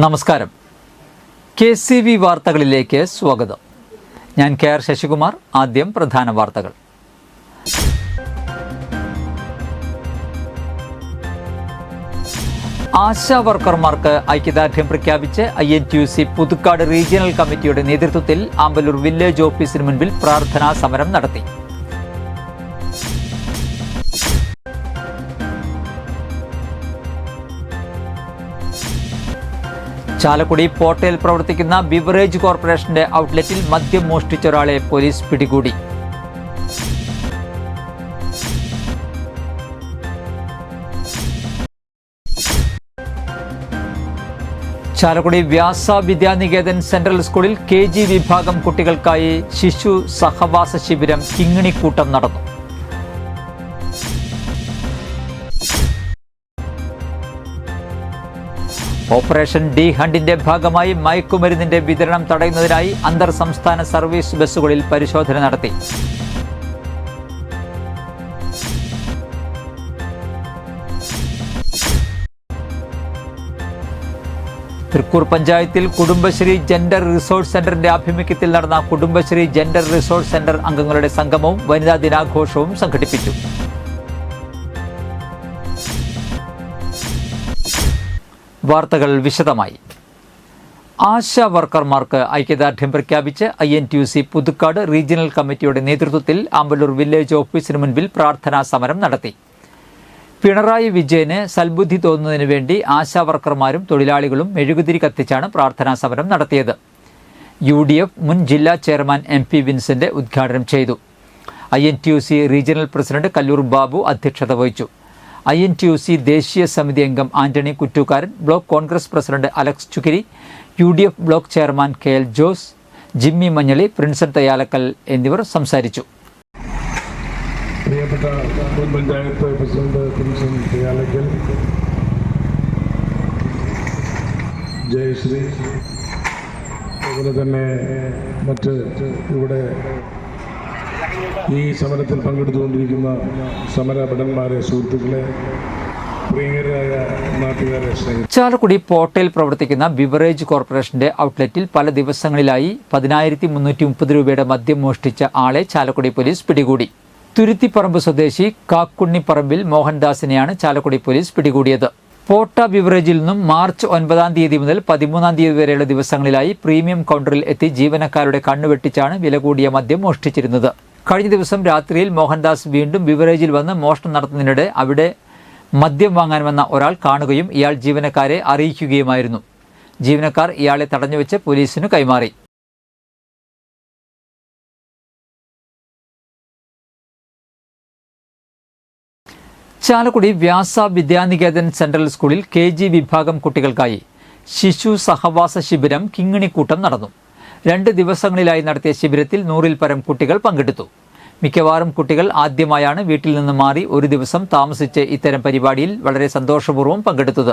നമസ്കാരം. KCV വാർത്തകളിലേക്ക് സ്വാഗതം. ഞാൻ KR ശശികുമാർ. ആദ്യം പ്രധാന വാർത്തകൾ. ആശാ വർക്കർമാർക്ക് ഐക്യദാർഢ്യം പ്രഖ്യാപിച്ച് INTUC പുതുക്കാട് റീജിയണൽ കമ്മിറ്റിയുടെ നേതൃത്വത്തിൽ ആമ്പല്ലൂർ വില്ലേജ് ഓഫീസിന് മുൻപിൽ പ്രാർത്ഥനാ സമരം നടത്തി. ചാലക്കുടി പോർട്ടയിൽ പ്രവർത്തിക്കുന്ന ബിവറേജ് കോർപ്പറേഷന്റെ ഔട്ട്ലെറ്റിൽ മദ്യം മോഷ്ടിച്ച ഒരാളെ പോലീസ് പിടികൂടി. ചാലക്കുടി വ്യാസ വിദ്യാനികേതൻ സെൻട്രൽ സ്കൂളിൽ KG വിഭാഗം കുട്ടികൾക്കായി ശിശു സഹവാസ ശിബിരം കിങ്ങിണിക്കൂട്ടം നടന്നു. ഓപ്പറേഷൻ ഡി ഹണ്ടിന്റെ ഭാഗമായി മയക്കുമരുന്നിന്റെ വിതരണം തടയുന്നതിനായി അന്തർ സംസ്ഥാന സർവീസ് ബസ്സുകളിൽ പരിശോധന നടത്തി. തൃക്കൂർ പഞ്ചായത്തിൽ കുടുംബശ്രീ ജെൻഡർ റിസോഴ്സ് സെന്ററിന്റെ ആഭിമുഖ്യത്തിൽ നടന്ന കുടുംബശ്രീ ജെൻഡർ റിസോഴ്സ് സെന്റർ അംഗങ്ങളുടെ സംഗമവും വനിതാ ദിനാഘോഷവും സംഘടിപ്പിച്ചു. വാർത്തകൾ വിശദമായി. ആശാ വർക്കർമാർക്ക് ഐക്യദാർഢ്യം പ്രഖ്യാപിച്ച് INTUC പുതുക്കാട് റീജിയണൽ കമ്മിറ്റിയുടെ നേതൃത്വത്തിൽ ആമ്പല്ലൂർ വില്ലേജ് ഓഫീസിന് മുൻപിൽ പ്രാർത്ഥനാ സമരം നടത്തി. പിണറായി വിജയന് സൽബുദ്ധി തോന്നുന്നതിന് വേണ്ടി ആശാ വർക്കർമാരും തൊഴിലാളികളും മെഴുകുതിരി കത്തിച്ചാണ് പ്രാർത്ഥനാ സമരം നടത്തിയത്. UDF മുൻ ജില്ലാ ചെയർമാൻ MP വിൻസെന്റ് ഉദ്ഘാടനം ചെയ്തു. INTUC regional president Kallur Babu അധ്യക്ഷത വഹിച്ചു. INTUC ദേശീയ സമിതി അംഗം Antony Kuttookkaran, block Congress president Alex Chukkiri, UDF block chairman KL Jose, Jimmy Manjaly, Prinson Thayyalakkal എന്നിവർ സംസാരിച്ചു. പ്രിയപ്പെട്ട മുൻ പഞ്ചായത്ത് പ്രസിഡന്റ് പ്രിൻസൺ തയ്യാലക്കൽ, ജയശ്രീ, അതുപോലെ തന്നെ മറ്റ് ഇവിടെ ഈ സമരത്തിൽ പങ്കെടുത്തുകൊണ്ടിരിക്കുന്ന സമരഭടന്മാരെ, സുഹൃത്തുക്കളെ, പ്രിയങ്കരായ നാട്ടുകാരെ, ചാലക്കുടി പോർട്ടയിൽ പ്രവർത്തിക്കുന്ന ബിവറേജ് കോർപ്പറേഷന്റെ ഔട്ട്ലെറ്റിൽ പല ദിവസങ്ങളിലായി 10,330 രൂപയുടെ മദ്യം മോഷ്ടിച്ച ആളെ ചാലക്കുടി പോലീസ് പിടികൂടി. തുരുത്തിപ്പറമ്പ് സ്വദേശി കാക്കുണ്ണിപ്പറമ്പിൽ മോഹൻദാസിനെയാണ് ചാലക്കുടി പോലീസ് പിടികൂടിയത്. പോട്ട ബിവറേജിൽ നിന്നും മാർച്ച് 9-ാം തീയതി മുതൽ 13-ാം തീയതി വരെയുള്ള ദിവസങ്ങളിലായി പ്രീമിയം കൗണ്ടറിൽ എത്തി ജീവനക്കാരുടെ കണ്ണുവെട്ടിച്ചാണ് വില കൂടിയ മദ്യം മോഷ്ടിച്ചിരുന്നത്. കഴിഞ്ഞ ദിവസം രാത്രിയിൽ മോഹൻദാസ് വീണ്ടും ബിവറേജിൽ വന്ന് മോഷണം നടത്തുന്നതിനിടെ അവിടെ മദ്യം വാങ്ങാൻ വന്ന ഒരാൾ കാണുകയും ഇയാൾ ജീവനക്കാരെ അറിയിക്കുകയുമായിരുന്നു. ജീവനക്കാർ ഇയാളെ തടഞ്ഞുവെച്ച് പോലീസിനു കൈമാറി. ചാലക്കുടി വ്യാസ വിദ്യാനികേതൻ സെൻട്രൽ സ്കൂളിൽ KG വിഭാഗം കുട്ടികൾക്കായി ശിശു സഹവാസ ശിബിരം കിങ്ങിണിക്കൂട്ടം നടന്നു. 2 ദിവസങ്ങളിലായി നടത്തിയ ശിബിരത്തിൽ 100-ൽ പരം കുട്ടികൾ പങ്കെടുത്തു. മിക്കവാറും കുട്ടികൾ ആദ്യമായാണ് വീട്ടിൽ നിന്ന് മാറി ഒരു ദിവസം താമസിച്ച് ഇത്തരം പരിപാടിയിൽ വളരെ സന്തോഷപൂർവ്വം പങ്കെടുത്തത്.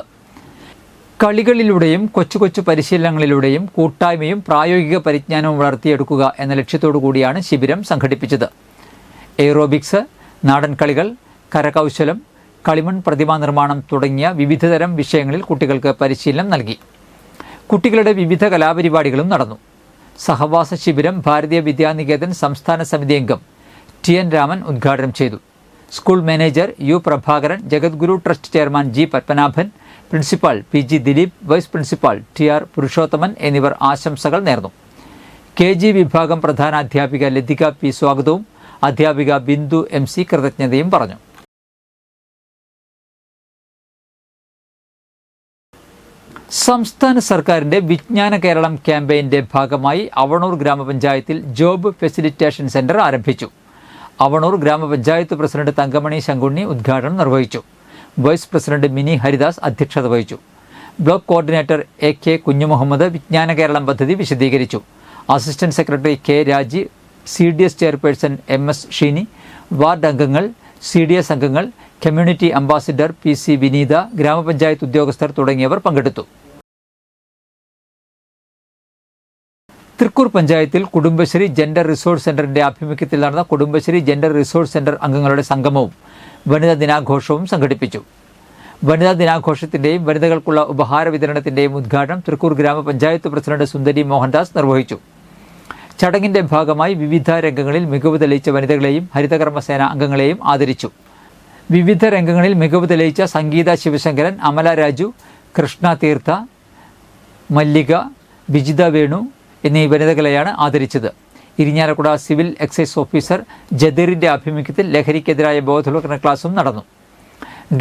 കളികളിലൂടെയും കൊച്ചു കൊച്ചു പരിശീലനങ്ങളിലൂടെയും കൂട്ടായ്മയും പ്രായോഗിക പരിജ്ഞാനവും വളർത്തിയെടുക്കുക എന്ന ലക്ഷ്യത്തോടു കൂടിയാണ് ശിബിരം സംഘടിപ്പിച്ചത്. എയ്റോബിക്സ്, നാടൻ കളികൾ, കരകൗശലം, കളിമൺ പ്രതിമാ നിർമ്മാണം തുടങ്ങിയ വിവിധതരം വിഷയങ്ങളിൽ കുട്ടികൾക്ക് പരിശീലനം നൽകി. കുട്ടികളുടെ വിവിധ കലാപരിപാടികളും നടന്നു. സഹവാസ ശിബിരം ഭാരതീയ വിദ്യാനികേതൻ സംസ്ഥാന സമിതി അംഗം TN രാമൻ ഉദ്ഘാടനം ചെയ്തു. School manager U Prabhakaran, Jagadguru trust chairman G Padmanabhan, principal PG Dileep, vice principal TR Purushothaman എന്നിവർ ആശംസകൾ നേർന്നു. KG വിഭാഗം പ്രധാന അധ്യാപിക ലതിക P സ്വാഗതവും അധ്യാപിക ബിന്ദു MC കൃതജ്ഞതയും പറഞ്ഞു. സംസ്ഥാന സർക്കാരിന്റെ വിജ്ഞാന കേരളം ക്യാമ്പയിന്റെ ഭാഗമായി അവണൂർ ഗ്രാമപഞ്ചായത്തിൽ ജോബ് ഫെസിലിറ്റേഷൻ സെന്റർ ആരംഭിച്ചു. അവണൂർ ഗ്രാമപഞ്ചായത്ത് പ്രസിഡന്റ് തങ്കമണി ശങ്കുണ്ണി ഉദ്ഘാടനം നിർവഹിച്ചു. വൈസ് പ്രസിഡന്റ് മിനി ഹരിദാസ് അധ്യക്ഷത വഹിച്ചു. ബ്ലോക്ക് കോർഡിനേറ്റർ AK കുഞ്ഞുമുഹമ്മദ് വിജ്ഞാന കേരളം പദ്ധതി വിശദീകരിച്ചു. അസിസ്റ്റന്റ് സെക്രട്ടറി K രാജി, CDS chairperson MS Sheeni, ward അംഗങ്ങൾ, CDS അംഗങ്ങൾ, കമ്മ്യൂണിറ്റി അംബാസിഡർ PC വിനീത, ഗ്രാമപഞ്ചായത്ത് ഉദ്യോഗസ്ഥർ തുടങ്ങിയവർ പങ്കെടുത്തു. തൃക്കൂർ പഞ്ചായത്തിൽ കുടുംബശ്രീ ജെൻഡർ റിസോഴ്സ് സെന്ററിന്റെ ആഭിമുഖ്യത്തിൽ നടന്ന കുടുംബശ്രീ ജെൻഡർ റിസോഴ്സ് സെന്റർ അംഗങ്ങളുടെ സംഗമവും വനിതാ ദിനാഘോഷവും സംഘടിപ്പിച്ചു. വനിതാ ദിനാഘോഷത്തിന്റെയും വനിതകൾക്കുള്ള ഉപഹാര വിതരണത്തിന്റെയും ഉദ്ഘാടനം തൃക്കൂർ ഗ്രാമപഞ്ചായത്ത് പ്രസിഡന്റ് സുന്ദരി മോഹൻദാസ് നിർവഹിച്ചു. ചടങ്ങിന്റെ ഭാഗമായി വിവിധ രംഗങ്ങളിൽ മികവ് തെളിയിച്ച വനിതകളെയും ഹരിതകർമ്മസേന അംഗങ്ങളെയും ആദരിച്ചു. വിവിധ രംഗങ്ങളിൽ മികവ് തെളിയിച്ച സംഗീത ശിവശങ്കരൻ, അമല രാജു, കൃഷ്ണ തീർത്ഥ, മല്ലിക, വിജിത വേണു എന്നീ വനിതകളെയാണ് ആദരിച്ചത്. ഇരിഞ്ഞാലക്കുട സിവിൽ എക്സൈസ് ഓഫീസർ ജദീറിന്റെ ആഭിമുഖ്യത്തിൽ ലഹരിക്കെതിരായ ബോധവൽക്കരണ ക്ലാസും നടന്നു.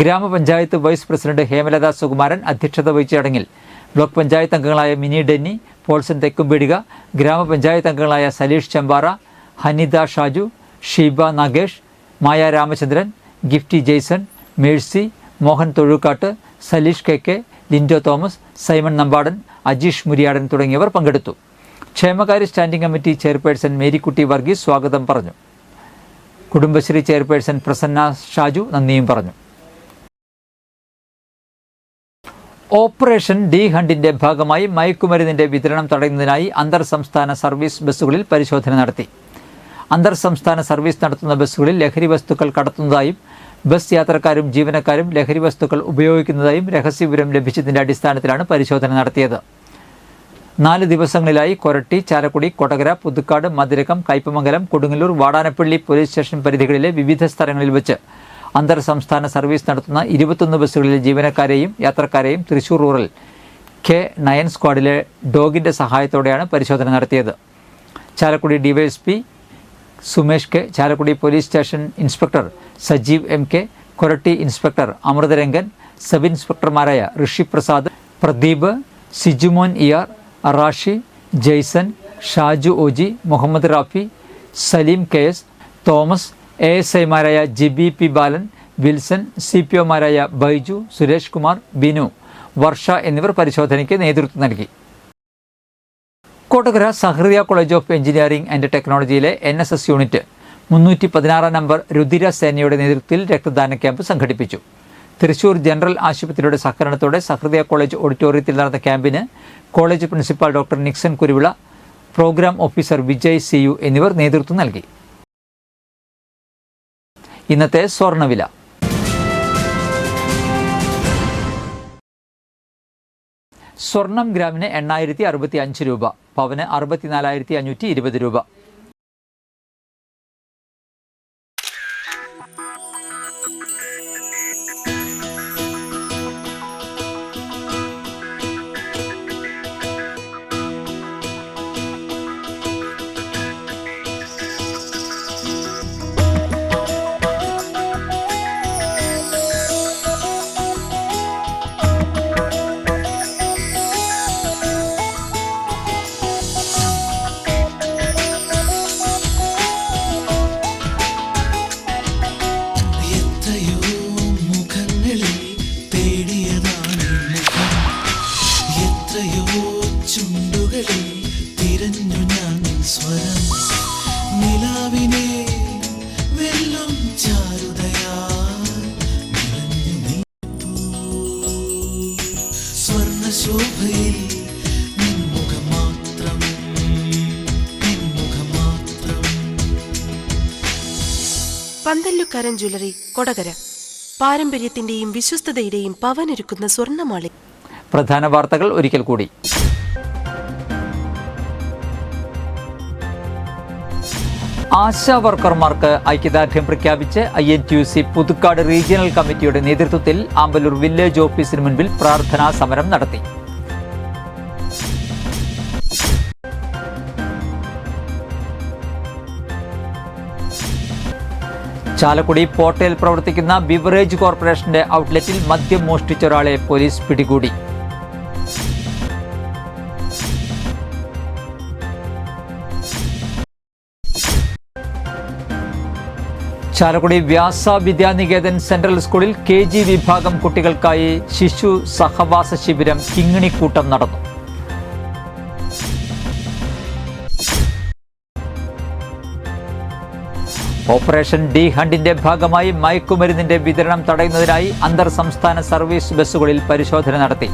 ഗ്രാമപഞ്ചായത്ത് വൈസ് പ്രസിഡന്റ് ഹേമലത സുകുമാരൻ അധ്യക്ഷത വഹിച്ച ചടങ്ങിൽ ബ്ലോക്ക് പഞ്ചായത്ത് അംഗങ്ങളായ മിനി ഡെന്നി, പോൾസൺ തെക്കുംപീടിക, ഗ്രാമപഞ്ചായത്ത് അംഗങ്ങളായ Saleesh Chembara, Hanitha Shaju, Sheeba Nagesh, Maya Ramachandran, Gifty Jaison, Mercy, Mohan Thozhukkattu, Saleesh K, Lindo Thomas, Simon Nampadan, Ajeesh Muriyadan തുടങ്ങിയവർ പങ്കെടുത്തു. ക്ഷേമകാര്യ standing committee chairperson Marykutty Varghese സ്വാഗതം പറഞ്ഞു. കുടുംബശ്രീ ചെയർപേഴ്സൺ പ്രസന്ന ഷാജു നന്ദിയും പറഞ്ഞു. ഓപ്പറേഷൻ ഡി ഹണ്ടിന്റെ ഭാഗമായി മയക്കുമരുന്നിന്റെ വിതരണം തടയുന്നതിനായി അന്തർ സംസ്ഥാന സർവീസ് ബസ്സുകളിൽ പരിശോധന നടത്തി. അന്തർ സംസ്ഥാന സർവീസ് നടത്തുന്ന ബസ്സുകളിൽ ലഹരി വസ്തുക്കൾ കടത്തുന്നതായും ബസ് യാത്രക്കാരും ജീവനക്കാരും ലഹരി വസ്തുക്കൾ ഉപയോഗിക്കുന്നതായും രഹസ്യവിവരം ലഭിച്ചതിന്റെ അടിസ്ഥാനത്തിലാണ് പരിശോധന നടത്തിയത്. 4 ദിവസങ്ങളിലായി കൊരട്ടി, ചാലക്കുടി, കൊടകര, പുതുക്കാട്, മതിലകം, കയ്പമംഗലം, കൊടുങ്ങല്ലൂർ, വാടാനപ്പള്ളി പോലീസ് സ്റ്റേഷൻ പരിധികളിലെ വിവിധ സ്ഥലങ്ങളിൽ വെച്ച് അന്തർ സംസ്ഥാന സർവീസ് നടത്തുന്ന 21 ബസ്സുകളിലെ ജീവനക്കാരെയും യാത്രക്കാരെയും തൃശൂർ റൂറൽ K9 സ്ക്വാഡിലെ ഡോഗിന്റെ സഹായത്തോടെയാണ് പരിശോധന നടത്തിയത്. Chalakudy DYSP Sumesh K, Chalakudy police station inspector Sajeev MK, Koratty inspector Amritharangan, sub ഇൻസ്പെക്ടർമാരായ Rishi Prasad, Pradeep, Sijumon ER, Rashi, Jaison, Shaju OG, Muhammad Rafi, Saleem KS, Thomas, ASIമാരായ ജിബി പി ബാലൻ, വിൽസൺ, CPOമാരായ ബൈജു, സുരേഷ് കുമാർ, ബിനു, വർഷ എന്നിവർ പരിശോധനയ്ക്ക് നേതൃത്വം നൽകി. Kodakara Sahrudaya college of engineering and ടെക്നോളജിയിലെ NSS യൂണിറ്റ് 316 നമ്പർ രുതിര സേനയുടെ നേതൃത്വത്തിൽ രക്തദാന ക്യാമ്പ് സംഘടിപ്പിച്ചു. തൃശൂർ ജനറൽ ആശുപത്രിയുടെ സഹകരണത്തോടെ സഹൃദയ കോളേജ് ഓഡിറ്റോറിയത്തിൽ നടന്ന ക്യാമ്പിന് college principal doctor Nixon Kuruvila, programme officer Vijay CU എന്നിവർ നേതൃത്വം നൽകി. ഇന്നത്തെ സ്വർണ്ണവില. സ്വർണം ഗ്രാമിന് 8,065 രൂപ, പവന് 64,520 രൂപ. പന്തല്ലുക്കാരൻ ജ്വല്ലറി, കൊടകര. പാരമ്പര്യത്തിന്റെയും വിശ്വസ്തതയുടെയും പവനൊരുക്കുന്ന സ്വർണ്ണമാളി. പ്രധാന വാർത്തകൾ ഒരിക്കൽ കൂടി. ആശാ വർക്കർമാർക്ക് ഐക്യദാർഢ്യം പ്രഖ്യാപിച്ച് INTUC പുതുക്കാട് റീജിയണൽ കമ്മിറ്റിയുടെ നേതൃത്വത്തിൽ ആമ്പല്ലൂർ വില്ലേജ് ഓഫീസിന് മുൻപിൽ പ്രാർത്ഥനാ സമരം നടത്തി. ചാലക്കുടി പോർട്ടയിൽ പ്രവർത്തിക്കുന്ന ബിവറേജ് കോർപ്പറേഷന്റെ ഔട്ട്ലെറ്റിൽ മദ്യം മോഷ്ടിച്ച ഒരാളെ പോലീസ് പിടികൂടി. ചാലക്കുടി വ്യാസ വിദ്യാനികേതൻ സെൻട്രൽ സ്കൂളിൽ KG വിഭാഗം കുട്ടികൾക്കായി ശിശു സഹവാസ ശിബിരം കിങ്ങിണിക്കൂട്ടം നടന്നു. ഓപ്പറേഷൻ ഡി ഹണ്ടിന്റെ ഭാഗമായി മയക്കുമരുന്നിന്റെ വിതരണം തടയുന്നതിനായി അന്തർ സംസ്ഥാന സർവീസ് ബസ്സുകളിൽ പരിശോധന നടത്തി.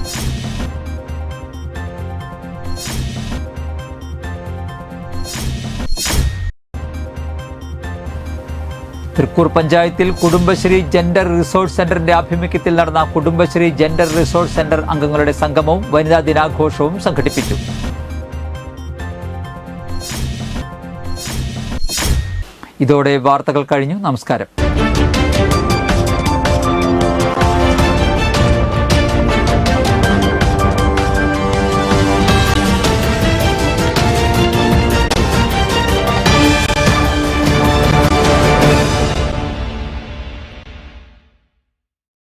തൃക്കൂർ പഞ്ചായത്തിൽ കുടുംബശ്രീ ജെൻഡർ റിസോഴ്സ് സെന്ററിന്റെ ആഭിമുഖ്യത്തിൽ നടന്ന കുടുംബശ്രീ ജെൻഡർ റിസോഴ്സ് സെന്റർ അംഗങ്ങളുടെ സംഗമവും വനിതാ ദിനാഘോഷവും സംഘടിപ്പിച്ചു. ഇതോടെ വാർത്തകൾ കഴിഞ്ഞു. നമസ്കാരം.